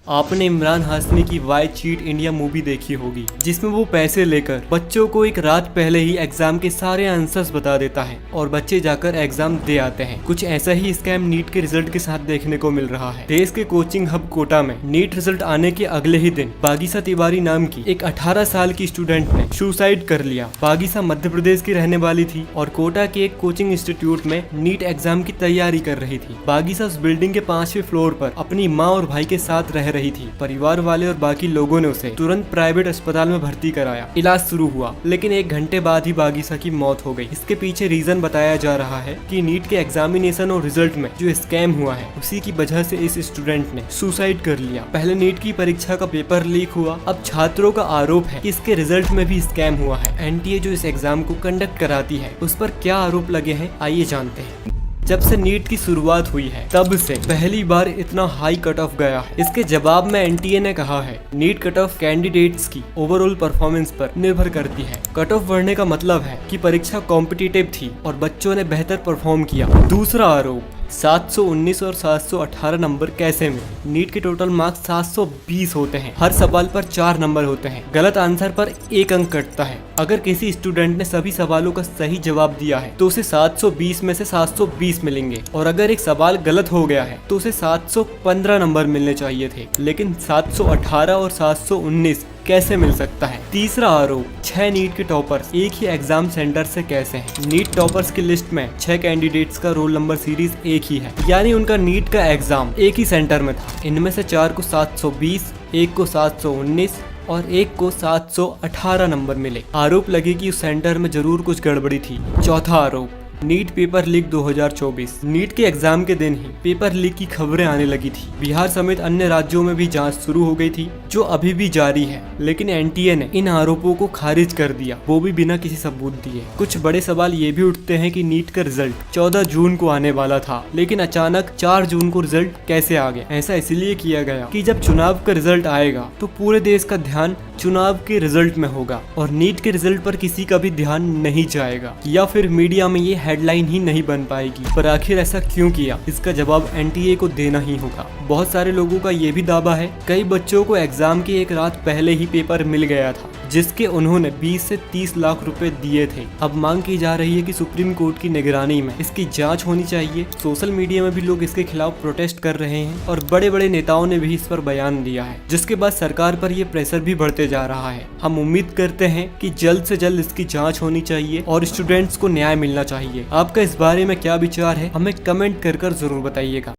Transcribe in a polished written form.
आपने इमरान हाशमी की Y cheat India movie देखी होगी, जिसमें वो पैसे लेकर बच्चों को एक रात पहले ही एग्जाम के सारे आंसर्स बता देता है और बच्चे जाकर एग्जाम दे आते हैं। कुछ ऐसा ही स्कैम नीट के रिजल्ट के साथ देखने को मिल रहा है। देश के कोचिंग हब कोटा में नीट रिजल्ट आने के अगले ही दिन बागीसा तिवारी नाम की एक 18 साल की स्टूडेंट ने सुसाइड कर लिया। बागीसा मध्य प्रदेश की रहने वाली थी और कोटा के एक कोचिंग इंस्टीट्यूट में नीट एग्जाम की तैयारी कर रही थी। बागीसा उस बिल्डिंग के 5वें फ्लोर पर अपनी माँ और भाई के साथ रह रही थी। परिवार वाले और बाकी लोगों ने उसे तुरंत प्राइवेट अस्पताल में भर्ती कराया। इलाज शुरू हुआ, लेकिन 1 घंटे बाद ही बागीसा की मौत हो गई। इसके पीछे रीजन बताया जा रहा है कि नीट के एग्जामिनेशन और रिजल्ट में जो स्कैम हुआ है, उसी की वजह से इस स्टूडेंट ने सुसाइड कर लिया। पहले नीट की परीक्षा का पेपर लीक हुआ, अब छात्रों का आरोप है कि इसके रिजल्ट में भी स्कैम हुआ है। एनटीए जो इस एग्जाम को कंडक्ट कराती है, उस पर क्या आरोप लगे हैं, आइए जानते हैं। जब से नीट की शुरुआत हुई है, तब से पहली बार इतना हाई कट ऑफ गया है। इसके जवाब में एनटीए ने कहा है, नीट कट ऑफ कैंडिडेट्स की ओवरऑल परफॉर्मेंस पर निर्भर करती है। कट ऑफ बढ़ने का मतलब है कि परीक्षा कॉम्पिटिटिव थी और बच्चों ने बेहतर परफॉर्म किया। दूसरा आरोप, 719 और 718 नंबर कैसे मिले? नीट के टोटल मार्क्स 720 होते हैं। हर सवाल पर 4 नंबर होते हैं। गलत आंसर पर 1 अंक कटता है। अगर किसी स्टूडेंट ने सभी सवालों का सही जवाब दिया है तो उसे 720 में से 720 मिलेंगे, और अगर एक सवाल गलत हो गया है तो उसे 715 नंबर मिलने चाहिए थे, लेकिन 718 और 719 कैसे मिल सकता है? तीसरा आरोप, 6 नीट के टॉपर्स एक ही एग्जाम सेंटर से कैसे हैं? नीट टॉपर्स की लिस्ट में 6 कैंडिडेट्स का रोल नंबर सीरीज एक ही है, यानी उनका नीट का एग्जाम एक ही सेंटर में था। इनमें से 4 को 720, 1 को 719 और 1 को 718 नंबर मिले। आरोप लगे कि उस सेंटर में जरूर कुछ गड़बड़ी थी। चौथा आरोप, नीट पेपर लीक 2024। नीट के एग्जाम के दिन ही पेपर लीक की खबरें आने लगी थी। बिहार समेत अन्य राज्यों में भी जांच शुरू हो गई थी, जो अभी भी जारी है, लेकिन एनटीए ने इन आरोपों को खारिज कर दिया, वो भी बिना किसी सबूत दिए। कुछ बड़े सवाल ये भी उठते हैं कि नीट का रिजल्ट 14 जून को आने वाला था, लेकिन अचानक 4 जून को रिजल्ट कैसे आ गया? ऐसा इसलिए किया गया कि जब चुनाव का रिजल्ट आएगा तो पूरे देश का ध्यान चुनाव के रिजल्ट में होगा और नीट के रिजल्ट पर किसी का भी ध्यान नहीं जाएगा, या फिर मीडिया में ये हेडलाइन ही नहीं बन पाएगी। पर आखिर ऐसा क्यों किया? इसका जवाब एनटीए को देना ही होगा। बहुत सारे लोगों का ये भी दावा है, कई बच्चों को एग्जाम की एक रात पहले ही पेपर मिल गया था, जिसके उन्होंने 20 से 30 लाख रुपए दिए थे। अब मांग की जा रही है कि सुप्रीम कोर्ट की निगरानी में इसकी जांच होनी चाहिए। सोशल मीडिया में भी लोग इसके खिलाफ प्रोटेस्ट कर रहे हैं और बड़े बड़े नेताओं ने भी इस पर बयान दिया है, जिसके बाद सरकार पर यह प्रेशर भी बढ़ते जा रहा है। हम उम्मीद करते हैं कि जल्द से जल्द इसकी जांच होनी चाहिए और स्टूडेंट्स को न्याय मिलना चाहिए। आपका इस बारे में क्या विचार है, हमें कमेंट कर जरूर बताइएगा।